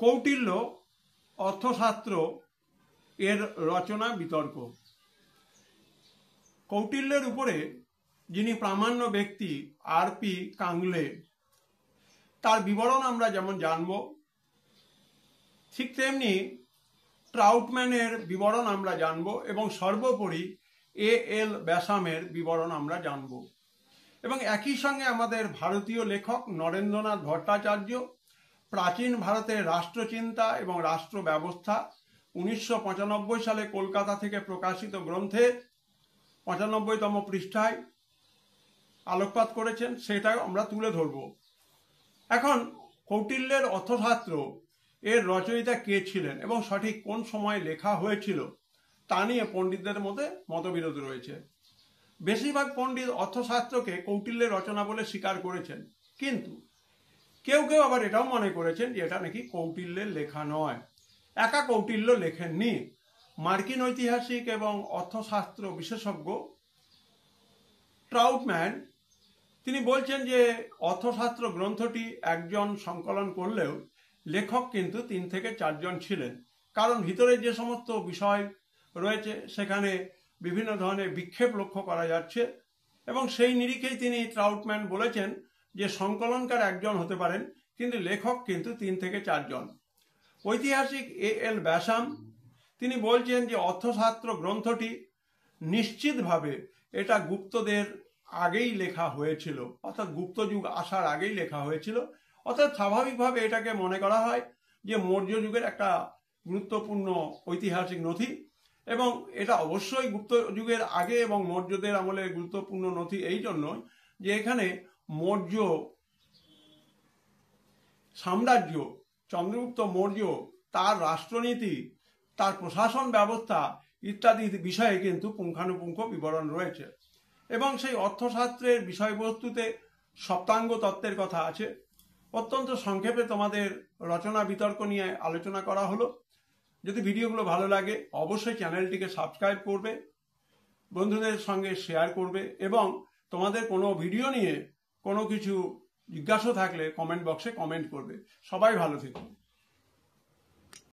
কৌটিল্য অর্থশাস্ত্র এর রচনা বিতর্ক। কৌটিল্যের উপরে যিনি প্রামাণ্য ব্যক্তি আর.পি. কাংলে, তার বিবরণ আমরা যেমন জানব, ঠিক তেমনি ট্রাউটম্যানের বিবরণ আমরা জানব এবং সর্বোপরি এ.এল. ব্যাসামের বিবরণ আমরা জানব। এবং একই সঙ্গে আমাদের ভারতীয় লেখক নরেন্দ্রনাথ ভট্টাচার্য প্রাচীন ভারতের রাষ্ট্রচিন্তা এবং রাষ্ট্র ব্যবস্থা 1995 সালে কলকাতা থেকে প্রকাশিত গ্রন্থে 95তম পৃষ্ঠায় আলোকপাত করেছেন, সেটাও আমরা তুলে ধরব। এখন কৌটিল্যের অর্থশাস্ত্র এর রচয়িতা কে ছিলেন এবং সঠিক কোন সময় লেখা হয়েছিল তা নিয়ে পণ্ডিতদের মধ্যে মতবিরোধ রয়েছে। বেশিরভাগ পণ্ডিত অর্থশাস্ত্রকে কৌটিল্যের রচনা বলে স্বীকার করেছেন, কিন্তু কেউ কেউ আবার এটাও মনে করেছেন যে এটা নাকি কৌটিল্যের লেখা নয়, একা কৌটিল্য লেখেননি। মার্কিন ঐতিহাসিক এবং অর্থশাস্ত্র বিশেষজ্ঞ ট্রাউটম্যান তিনি বলছেন যে অর্থশাস্ত্র গ্রন্থটি একজন সংকলন করলেও লেখক কিন্তু 3 থেকে 4 জন ছিলেন, কারণ ভিতরে যে সমস্ত বিষয় রয়েছে সেখানে বিভিন্ন ধরনের বিক্ষেপ লক্ষ্য করা যাচ্ছে এবং সেই নিরিখেই তিনি ট্রাউটম্যান বলেছেন যে সংকলনকার একজন হতে পারেন, কিন্তু লেখক কিন্তু 3 থেকে 4 জন। ঐতিহাসিক এ.এল. ব্যাসাম তিনি বলছেন যে অর্থশাস্ত্র গ্রন্থটি নিশ্চিতভাবে এটা গুপ্তদের আগেই লেখা হয়েছিল, অর্থাৎ গুপ্ত যুগ আসার আগেই লেখা হয়েছিল। অর্থাৎ স্বাভাবিকভাবে এটাকে মনে করা হয় যে মৌর্য যুগের একটা গুরুত্বপূর্ণ ঐতিহাসিক নথি, এবং এটা অবশ্যই গুপ্ত যুগের আগে এবং মৌর্যদের আমলে গুরুত্বপূর্ণ নথি এই জন্য যে এখানে মৌর্য সাম্রাজ্য, চন্দ্রগুপ্ত মৌর্য, তার রাষ্ট্রনীতি, তার প্রশাসন ব্যবস্থা ইত্যাদি বিষয়ে কিন্তু পুঙ্খানুপুঙ্খ বিবরণ রয়েছে। এবং সেই অর্থশাস্ত্রের বিষয়বস্তুতে সপ্তাঙ্গ তত্ত্বের কথা আছে। অত্যন্ত সংক্ষেপে তোমাদের রচনা বিতর্ক নিয়ে আলোচনা করা হলো। যদি ভিডিওগুলো ভালো লাগে অবশ্যই চ্যানেলটিকে সাবস্ক্রাইব করবে, বন্ধুদের সঙ্গে শেয়ার করবে এবং তোমাদের কোনো ভিডিও নিয়ে কোনো কিছু জিজ্ঞাসা থাকলে কমেন্ট বক্সে কমেন্ট করবে। সবাই ভালো থেকো।